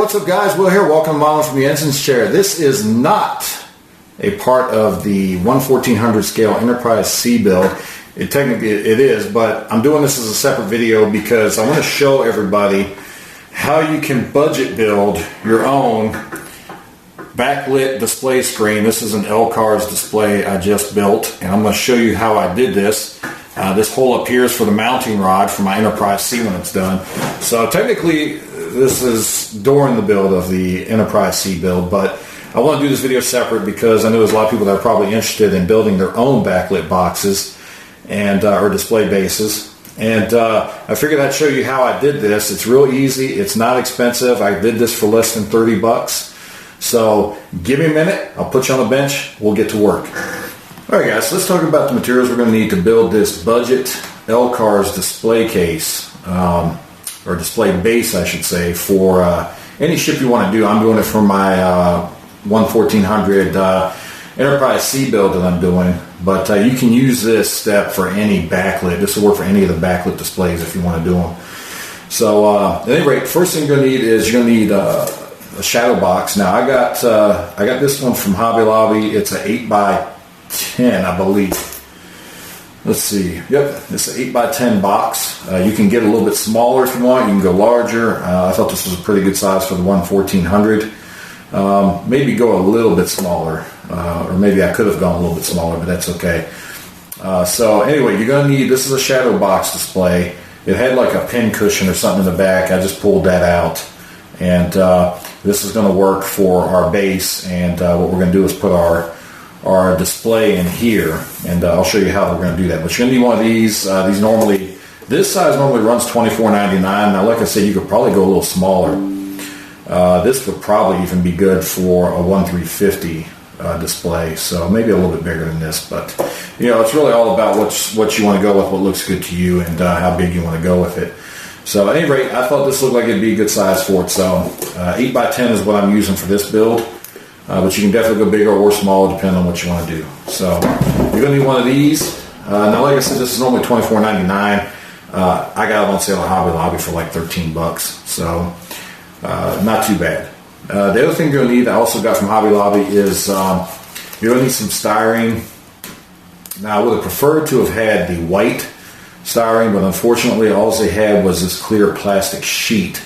what's up guys? Will here. Welcome to Modeling from the Ensign's Chair. This is not a part of the 1/1400 scale Enterprise C build. Technically it is, but I'm doing this as a separate video because I want to show everybody how you can budget build your own backlit display screen. This is an LCARS display I just built, and I'm going to show you how I did this. This hole up here is for the mounting rod for my Enterprise C when it's done. So technically this is during the build of the Enterprise C build, but I want to do this video separate because I know there's a lot of people that are probably interested in building their own backlit boxes and or display bases. And I figured I'd show you how I did this. It's real easy. It's not expensive. I did this for less than 30 bucks. So give me a minute. I'll put you on the bench. We'll get to work. Alright guys, so let's talk about the materials we're going to need to build this budget LCARS display case, or display base I should say, for any ship you want to do. I'm doing it for my 1/1400 Enterprise C build that I'm doing, but you can use this step for any backlit. This will work for any of the backlit displays if you want to do them. So at any rate, first thing you're going to need is you're going to need a shadow box. Now I got this one from Hobby Lobby. It's an 8x10, I believe. Let's see. Yep, it's an 8x10 box. You can get a little bit smaller if you want. You can go larger. I thought this was a pretty good size for the 1/1400. Maybe go a little bit smaller, or maybe I could have gone a little bit smaller, but that's okay. So anyway, you're going to need, this is a shadow box display. It had like a pin cushion or something in the back. I just pulled that out, and this is going to work for our base. And what we're going to do is put our display in here, and I'll show you how we're going to do that. But you're going to need one of these. This size normally runs $24.99. Now, like I said, you could probably go a little smaller. This would probably even be good for a 1/350 display, so maybe a little bit bigger than this. But you know, it's really all about what you want to go with, what looks good to you, and how big you want to go with it. So at any rate, I thought this looked like it'd be a good size for it. So 8x10 is what I'm using for this build. But you can definitely go bigger or smaller depending on what you want to do. So you're going to need one of these. Now, like I said, this is normally $24.99. I got it on sale at Hobby Lobby for like 13 bucks. So not too bad. The other thing you're going to need, I also got from Hobby Lobby, is you're going to need some styrene. Now, I would have preferred to have had the white styrene, but unfortunately all they had was this clear plastic sheet.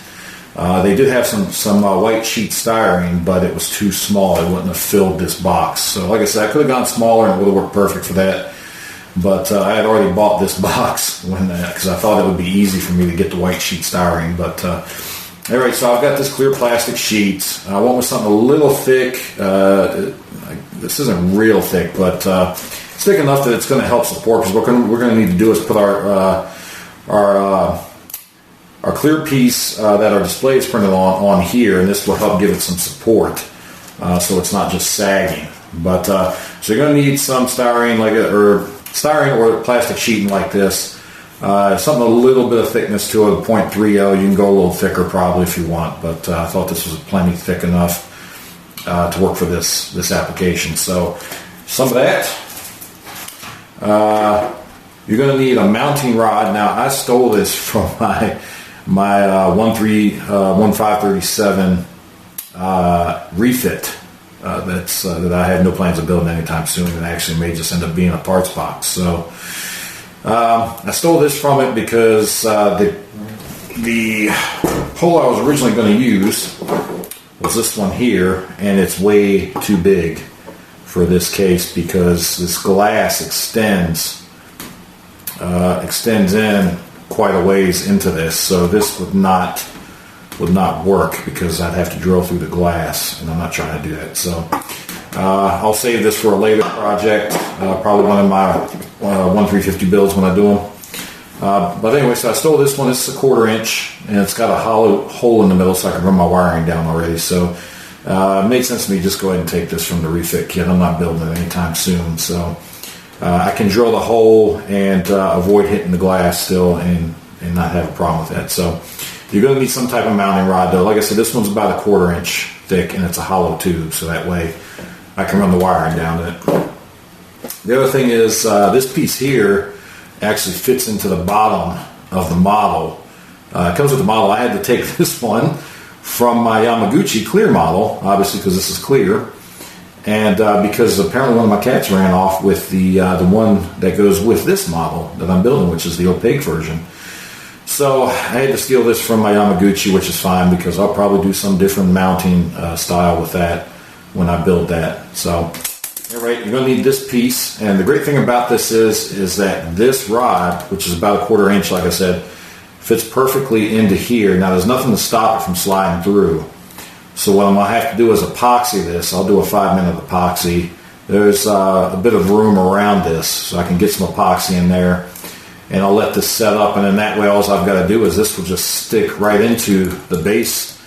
They did have some white sheet styrene, but it was too small. It wouldn't have filled this box. So like I said, I could have gone smaller and it would have worked perfect for that. But I had already bought this box because I thought it would be easy for me to get the white sheet styrene. But anyway, so I've got this clear plastic sheet. I went with something a little thick. This isn't real thick, but it's thick enough that it's going to help support. Because what we're going to need to do is put our clear piece that our display is printed on here, and this will help give it some support, so it's not just sagging. But so you're going to need some styrene, styrene or plastic sheeting like this. Something a little bit of thickness to it, 0.30. You can go a little thicker probably if you want, but I thought this was plenty thick enough to work for this application. So some of that. You're going to need a mounting rod. Now I stole this from my 1537 refit that I had no plans of building anytime soon, and actually may just end up being a parts box. So I stole this from it because the hole I was originally going to use was this one here, and it's way too big for this case because this glass extends in quite a ways into this, so this would not work because I'd have to drill through the glass, and I'm not trying to do that. So I'll save this for a later project, probably one of my 1/350 builds when I do them. But anyway, so I stole this one. It's a 1/4 inch, and it's got a hollow hole in the middle, so I can run my wiring down already. So it made sense to me just go ahead and take this from the refit kit. I'm not building it anytime soon, so I can drill the hole and avoid hitting the glass still and not have a problem with that. So you're going to need some type of mounting rod though. Like I said, this one's about a 1/4 inch thick, and it's a hollow tube, so that way I can run the wiring down it. The other thing is this piece here actually fits into the bottom of the model. It comes with the model. I had to take this one from my Yamaguchi clear model, obviously because this is clear, and because apparently one of my cats ran off with the one that goes with this model that I'm building, which is the opaque version. So I had to steal this from my Yamaguchi, which is fine because I'll probably do some different mounting style with that when I build that. So anyway, you're going to need this piece, and the great thing about this is that this rod, which is about a 1/4 inch, like I said, fits perfectly into here. Now there's nothing to stop it from sliding through. So what I'm going to have to do is epoxy this. I'll do a 5-minute epoxy. There's a bit of room around this, so I can get some epoxy in there. And I'll let this set up, and then that way all I've got to do is this will just stick right into the base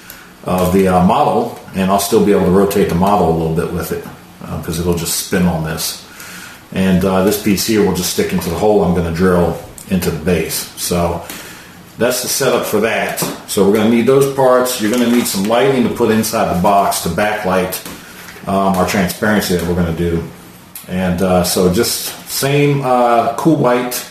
of the model, and I'll still be able to rotate the model a little bit with it because it'll just spin on this. And this piece here will just stick into the hole I'm going to drill into the base. So that's the setup for that. So we're going to need those parts. You're going to need some lighting to put inside the box to backlight our transparency that we're going to do. And so just same cool white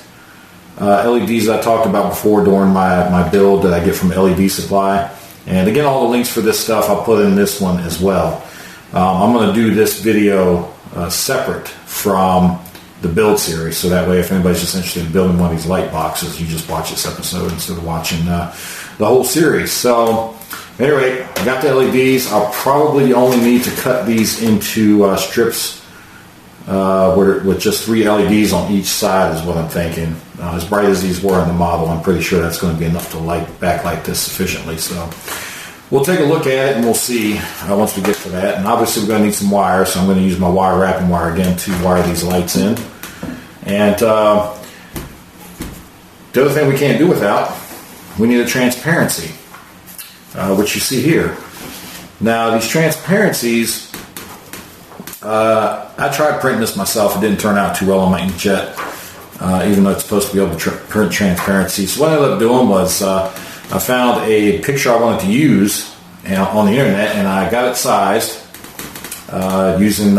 LEDs I talked about before during my build that I get from LED Supply. And again, all the links for this stuff I'll put in this one as well. I'm going to do this video separate from the build series, so that way if anybody's just interested in building one of these light boxes, you just watch this episode instead of watching the whole series. So anyway, I got the LEDs. I'll probably only need to cut these into strips with just 3 LEDs on each side is what I'm thinking. As bright as these were in the model, I'm pretty sure that's going to be enough to backlight this sufficiently. So we'll take a look at it and we'll see once we get to that. And obviously we're going to need some wire, so I'm going to use my wire wrapping wire again to wire these lights in. And the other thing we can't do without, we need a transparency, which you see here. Now these transparencies, I tried printing this myself. It didn't turn out too well on my inkjet, even though it's supposed to be able to print transparency. So what I ended up doing was I found a picture I wanted to use on the internet, and I got it sized using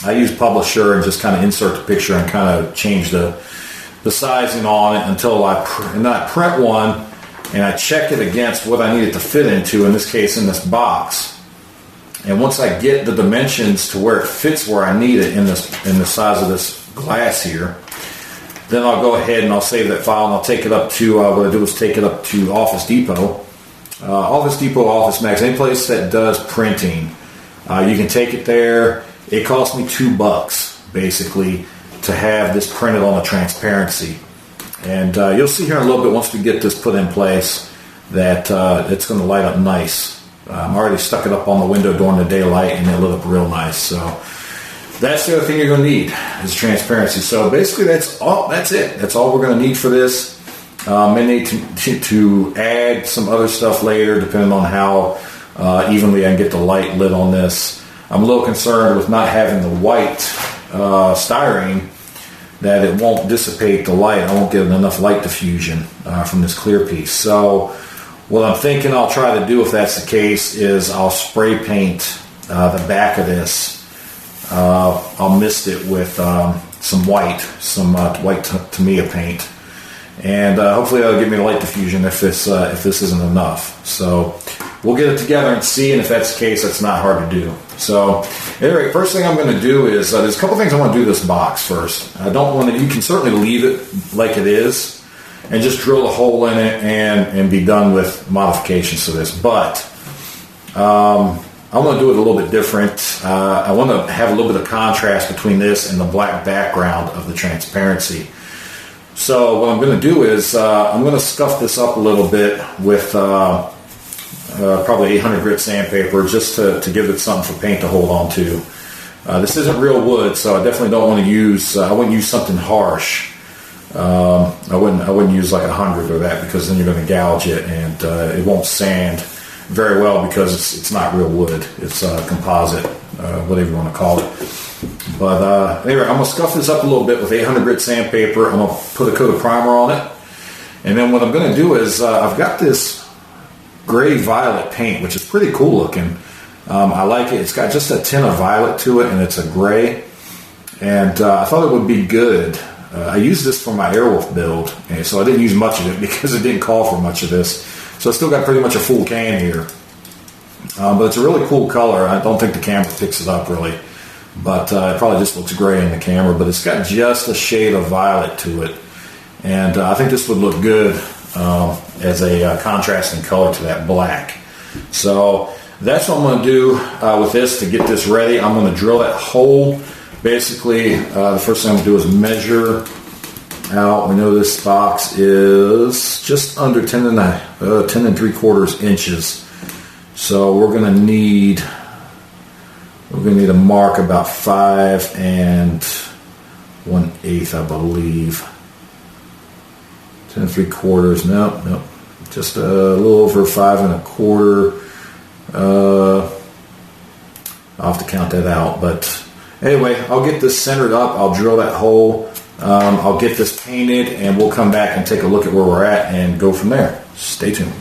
I use Publisher and just kind of insert the picture and kind of change the sizing on it until I print one and I check it against what I need it to fit into, in this case in this box. And once I get the dimensions to where it fits where I need it in the size of this glass here, then I'll go ahead and I'll save that file and I'll take it up to, what I do is take it up to Office Depot. Office Max, any place that does printing. You can take it there. It cost me $2 basically to have this printed on a transparency. And you'll see here in a little bit once we get this put in place that it's going to light up nice. I already stuck it up on the window during the daylight and it lit up real nice. So that's the other thing you're going to need is transparency. So basically that's it. That's all we're going to need for this. May need to add some other stuff later depending on how evenly I can get the light lit on this. I'm a little concerned with not having the white styrene that it won't dissipate the light. I won't get enough light diffusion from this clear piece. So what I'm thinking I'll try to do if that's the case is I'll spray paint the back of this. I'll mist it with some white Tamiya paint. And hopefully that'll give me light diffusion if this isn't enough. So we'll get it together and see, and if that's the case, that's not hard to do. So anyway, first thing I'm going to do is, there's a couple things I want to do this box first. I don't want to, you can certainly leave it like it is and just drill a hole in it and be done with modifications to this. But I want to do it a little bit different. I want to have a little bit of contrast between this and the black background of the transparency. So what I'm going to do is I'm going to scuff this up a little bit with probably 800 grit sandpaper just to give it something for paint to hold on to. This isn't real wood, so I definitely don't want to use, I wouldn't use something harsh. I wouldn't use like 100 or that, because then you're going to gouge it and it won't sand very well because it's not real wood. It's composite, whatever you want to call it. But anyway, I'm going to scuff this up a little bit with 800 grit sandpaper. I'm going to put a coat of primer on it. And then what I'm going to do is I've got this gray violet paint, which is pretty cool looking. I like it. It's got just a tint of violet to it, and it's a gray. And I thought it would be good. I used this for my Airwolf build, and so I didn't use much of it because it didn't call for much of this. So I still got pretty much a full can here. But it's a really cool color. I don't think the camera picks it up really, but it probably just looks gray in the camera, but it's got just a shade of violet to it. And I think this would look good as a contrasting color to that black. So that's what I'm going to do with this to get this ready. I'm going to drill that hole. Basically, the first thing I'm going to do is measure out. We know this box is just under 10 3/4 inches. So we're going to need a mark about 5 1/8, I believe. 10 3/4. Nope. Just a little over 5 1/4. I'll have to count that out, but anyway, I'll get this centered up. I'll drill that hole. I'll get this painted, and we'll come back and take a look at where we're at and go from there. Stay tuned.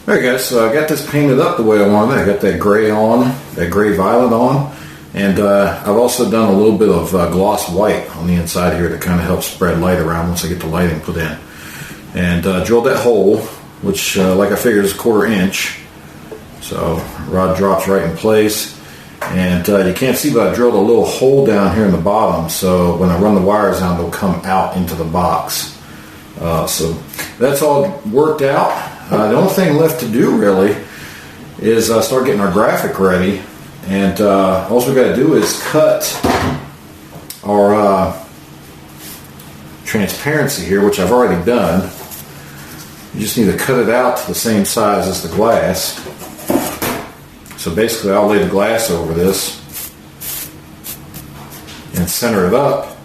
Alright guys, so I got this painted up the way I wanted it. I got that gray on, that gray violet on, and I've also done a little bit of gloss white on the inside here to kind of help spread light around once I get the lighting put in. And drilled that hole, which like I figured is 1/4 inch. So rod drops right in place. And you can't see, but I drilled a little hole down here in the bottom, so when I run the wires down, they'll come out into the box. So that's all worked out. The only thing left to do really is start getting our graphic ready, and all we got to do is cut our transparency here, which I've already done. You just need to cut it out to the same size as the glass. So basically I'll lay the glass over this and center it up,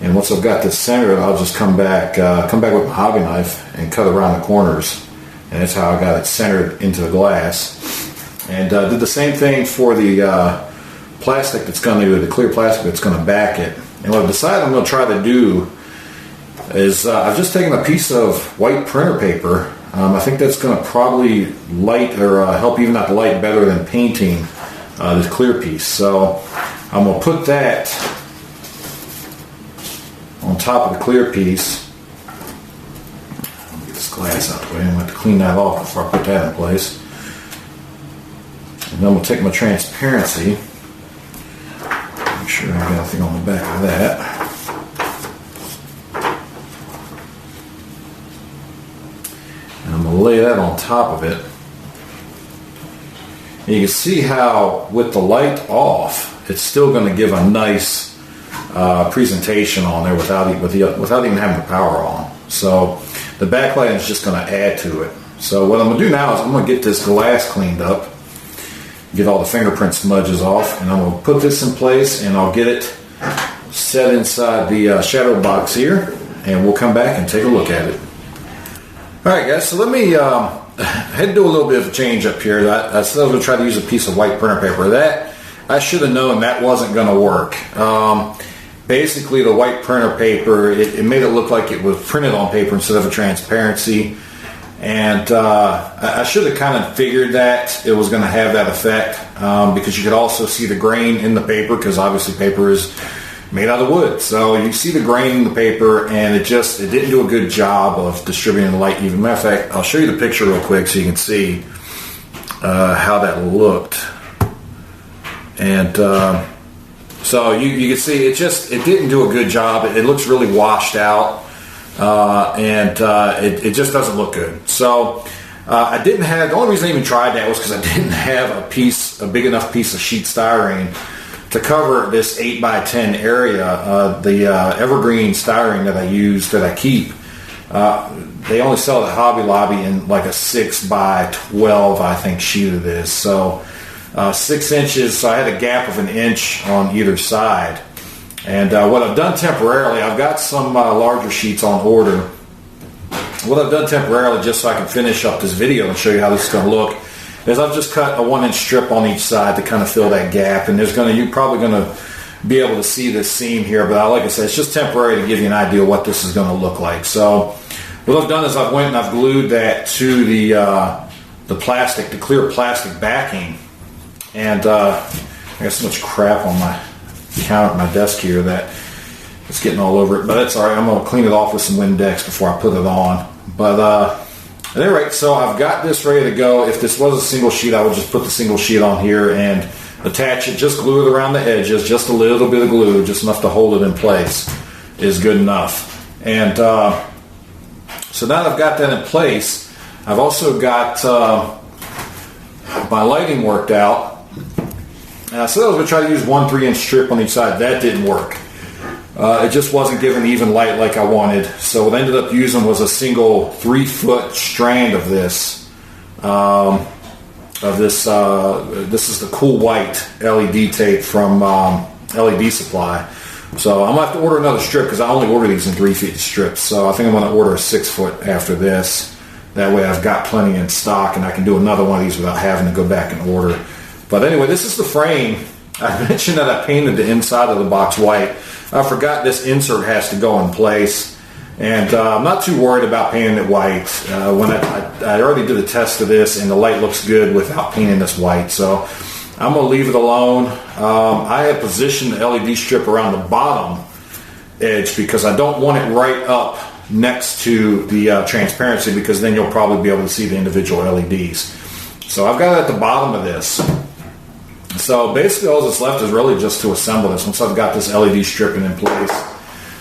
and once I've got this centered, I'll just come back with my hobby knife and cut around the corners, and that's how I got it centered into the glass. And did the same thing for the plastic that's going to, the clear plastic that's going to back it. And what I've decided I'm going to try to do is I've just taken a piece of white printer paper. I think that's going to probably light or help even out the light better than painting this clear piece. So I'm going to put that on top of the clear piece. Let me get this glass out of the way. I'm going to have to clean that off before I put that in place. And then I'm going to take my transparency. Make sure I got anything on the back of that. I'm going to lay that on top of it. And you can see how with the light off, it's still going to give a nice presentation on there without even having the power on. So the backlight is just going to add to it. So what I'm going to do now is I'm going to get this glass cleaned up, get all the fingerprint smudges off, and I'm going to put this in place, and I'll get it set inside the shadow box here, and we'll come back and take a look at it. Alright guys, so let me head do a little bit of a change up here. I said I was going to try to use a piece of white printer paper. That I should have known that wasn't going to work. Basically the white printer paper, it made it look like it was printed on paper instead of a transparency. And I should have kind of figured that it was going to have that effect, because you could also see the grain in the paper, because obviously paper is made out of wood. So you see the grain in the paper, and it didn't do a good job of distributing the light even. Matter of fact, I'll show you the picture real quick so you can see how that looked. And so you can see it didn't do a good job. It looks really washed out, and it just doesn't look good. So I didn't have, the only reason I even tried that was because I didn't have a big enough piece of sheet styrene to cover this 8x10 area. The evergreen styrene that I use, that I keep, they only sell it at Hobby Lobby in like a 6x12, I think, sheet it is. So 6 inches, so I had a gap of 1 inch on either side. And what I've done temporarily, I've got some larger sheets on order. What I've done temporarily, just so I can finish up this video and show you how this is going to look, is I've just cut a 1-inch strip on each side to kind of fill that gap. And you're probably going to be able to see this seam here, but like I said, it's just temporary to give you an idea what this is going to look like. So what I've done is I've went and I've glued that to the plastic, the clear plastic backing. And I got so much crap on my counter at my desk here that it's getting all over it, but that's all right. I'm going to clean it off with some Windex before I put it on. But At any rate, so I've got this ready to go. If this was a single sheet, I would just put the single sheet on here and attach it, just glue it around the edges, just a little bit of glue, just enough to hold it in place is good enough. And so now that I've got that in place, I've also got my lighting worked out. And I said I was going to try to use 1 3-inch strip on each side. That didn't work. It just wasn't giving even light like I wanted. So what I ended up using was a single 3-foot strand of this. This is the Cool White LED tape from LED Supply. So I'm going to have to order another strip because I only order these in 3-foot strips. So I think I'm going to order a 6-foot after this. That way I've got plenty in stock and I can do another one of these without having to go back and order. But anyway, this is the frame. I mentioned that I painted the inside of the box white. I forgot this insert has to go in place. And I'm not too worried about painting it white. When I already did a test of this and the light looks good without painting this white. So I'm going to leave it alone. I have positioned the LED strip around the bottom edge because I don't want it right up next to the transparency, because then you'll probably be able to see the individual LEDs. So I've got it at the bottom of this. So basically all that's left is really just to assemble this once I've got this LED stripping in place.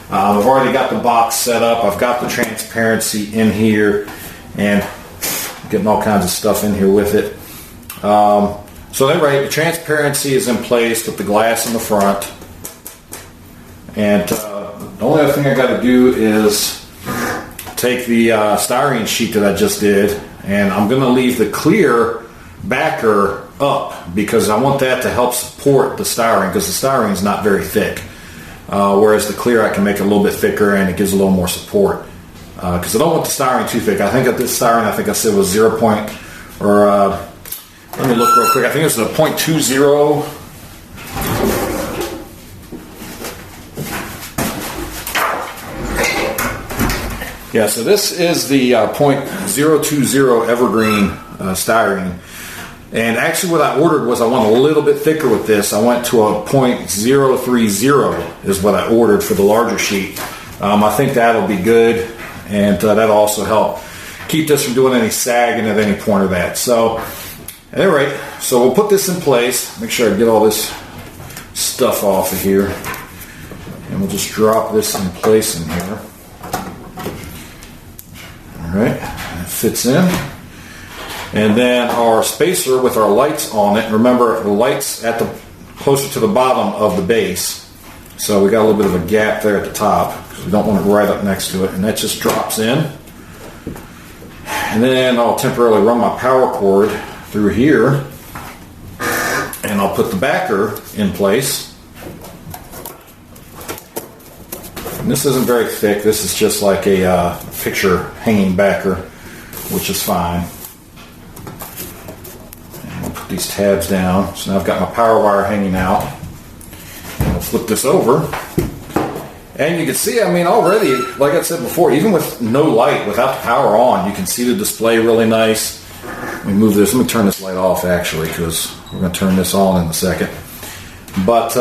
I've already got the box set up. I've got the transparency in here and getting all kinds of stuff in here with it. So anyway, the transparency is in place with the glass in the front. And the only other thing I got to do is take the styrene sheet that I just did, and I'm going to leave the clear backer up because I want that to help support the styrene, because the styrene is not very thick. Whereas the clear I can make it a little bit thicker and it gives a little more support. Because I don't want the styrene too thick. I think that this styrene, I think I said was 0. Let me look real quick. I think it's a 0.20. Yeah, so this is the 0.020 evergreen styrene. And actually what I ordered was I want a little bit thicker with this. I went to a 0.030 is what I ordered for the larger sheet. I think that'll be good, and that'll also help keep this from doing any sagging at any point of that. So, at any rate, so we'll put this in place. Make sure I get all this stuff off of here. And we'll just drop this in place in here. Alright, that fits in. And then our spacer with our lights on it. Remember, the lights at the closer to the bottom of the base. So we got a little bit of a gap there at the top because we don't want it right up next to it. And that just drops in. And then I'll temporarily run my power cord through here. And I'll put the backer in place. And this isn't very thick. This is just like a picture hanging backer, which is fine. Put these tabs down. So now I've got my power wire hanging out. And I'll flip this over. And you can see, I mean, already, like I said before, even with no light, without the power on, you can see the display really nice. Let me move this. Let me turn this light off, actually, because we're going to turn this on in a second. But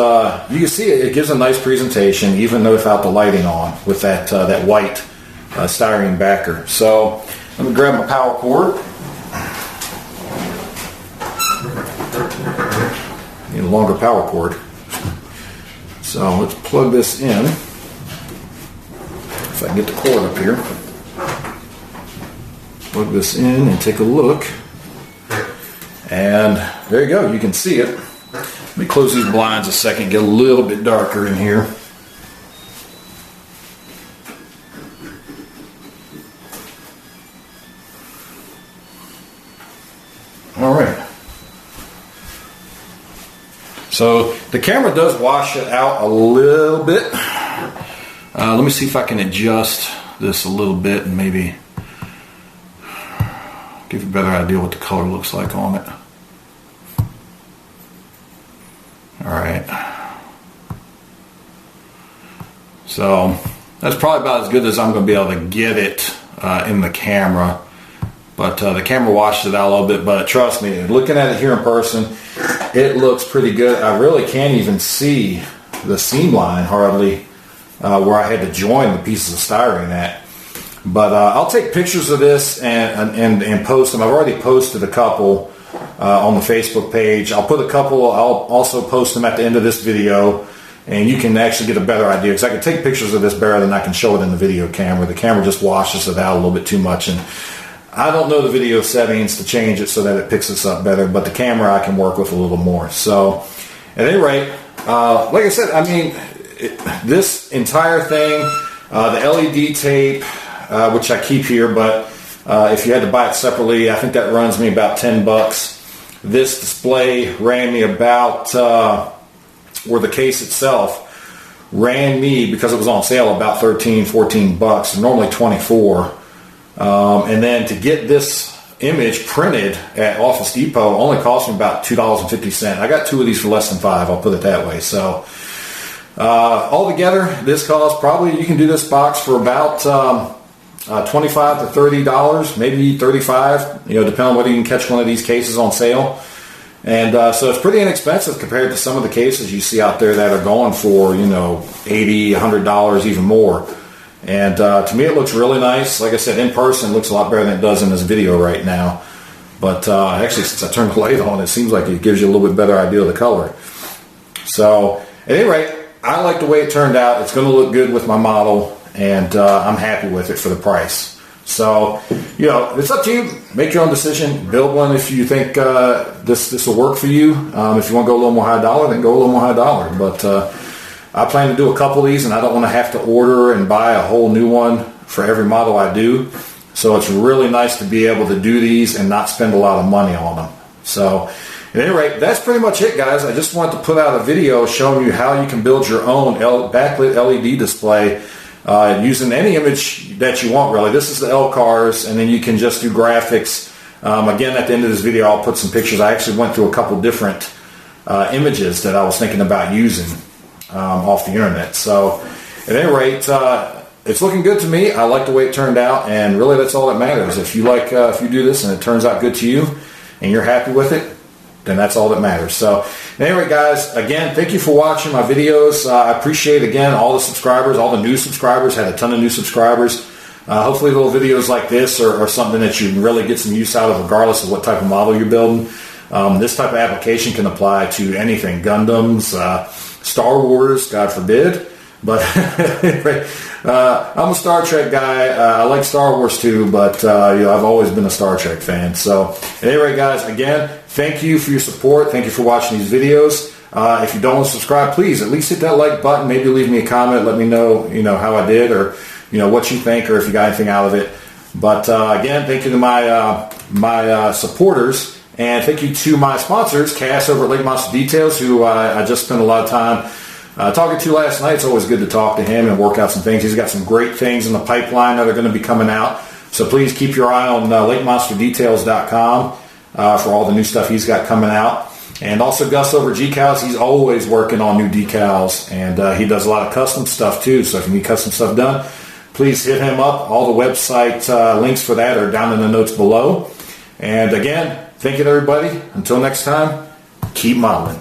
you can see it gives a nice presentation, even without the lighting on, with that white styrene backer. So let me grab my power cord. Need a longer power cord. So let's plug this in. If I can get the cord up here. Plug this in and take a look. And there you go, you can see it. Let me close these blinds a second, get a little bit darker in here. All right. So the camera does wash it out a little bit. Let me see if I can adjust this a little bit and maybe give you a better idea what the color looks like on it. Alright. So that's probably about as good as I'm going to be able to get it in the camera. But the camera washes it out a little bit. But trust me, looking at it here in person, it looks pretty good. I really can't even see the seam line hardly where I had to join the pieces of styrene at. But I'll take pictures of this and post them. I've already posted a couple on the Facebook page. I'll put a couple. I'll also post them at the end of this video, and you can actually get a better idea, because I can take pictures of this better than I can show it in the video camera. The camera just washes it out a little bit too much, and I don't know the video settings to change it so that it picks this up better, but the camera I can work with a little more. So at any rate, like I said, I mean, this entire thing, the LED tape, which I keep here, but if you had to buy it separately, I think that runs me about $10. This display ran me about, or the case itself ran me, because it was on sale, about $13-14, normally $24. And then to get this image printed at Office Depot only cost me about $2.50. I got 2 of these for less than $5, I'll put it that way. So altogether, this cost, probably you can do this box for about $25 to $30, maybe $35, depending on whether you can catch one of these cases on sale. And so it's pretty inexpensive compared to some of the cases you see out there that are going for, $80, $100, even more. And to me, it looks really nice. Like I said, in person, it looks a lot better than it does in this video right now. But actually, since I turned the light on, it seems like it gives you a little bit better idea of the color. So at any rate, I like the way it turned out. It's going to look good with my model, and I'm happy with it for the price. So, it's up to you. Make your own decision. Build one if you think this will work for you. If you want to go a little more high dollar, then go a little more high dollar. But I plan to do a couple of these, and I don't want to have to order and buy a whole new one for every model I do. So it's really nice to be able to do these and not spend a lot of money on them. So at any rate, that's pretty much it, guys. I just wanted to put out a video showing you how you can build your own backlit LED display using any image that you want, really. This is the L-Cars, and then you can just do graphics. Again, at the end of this video, I'll put some pictures. I actually went through a couple different images that I was thinking about using off the internet. So at any rate, it's looking good to me. I like the way it turned out, and really that's all that matters. If you if you do this and it turns out good to you and you're happy with it, then that's all that matters. So anyway, guys, again, thank you for watching my videos. I appreciate, again, all the subscribers, all the new subscribers. Had a ton of new subscribers. Hopefully little videos like this are something that you can really get some use out of, regardless of what type of model you're building. This type of application can apply to anything: Gundams, Star Wars, God forbid. But anyway, I'm a Star Trek guy. I like Star Wars too, but I've always been a Star Trek fan. So at any rate, guys, again, thank you for your support. Thank you for watching these videos. If you don't want to subscribe, please at least hit that like button. Maybe leave me a comment. Let me know, how I did, or what you think, or if you got anything out of it. But again, thank you to my supporters, and thank you to my sponsors, Cass over at Lake Monster Details, who I just spent a lot of time talking to last night. It's always good to talk to him and work out some things. He's got some great things in the pipeline that are going to be coming out. So please keep your eye on LakeMonsterDetails.com for all the new stuff he's got coming out. And also Gus over at G-Cows. He's always working on new decals, and he does a lot of custom stuff too. So if you need custom stuff done, please hit him up. All the website links for that are down in the notes below. And again, thank you to everybody. Until next time, keep modeling.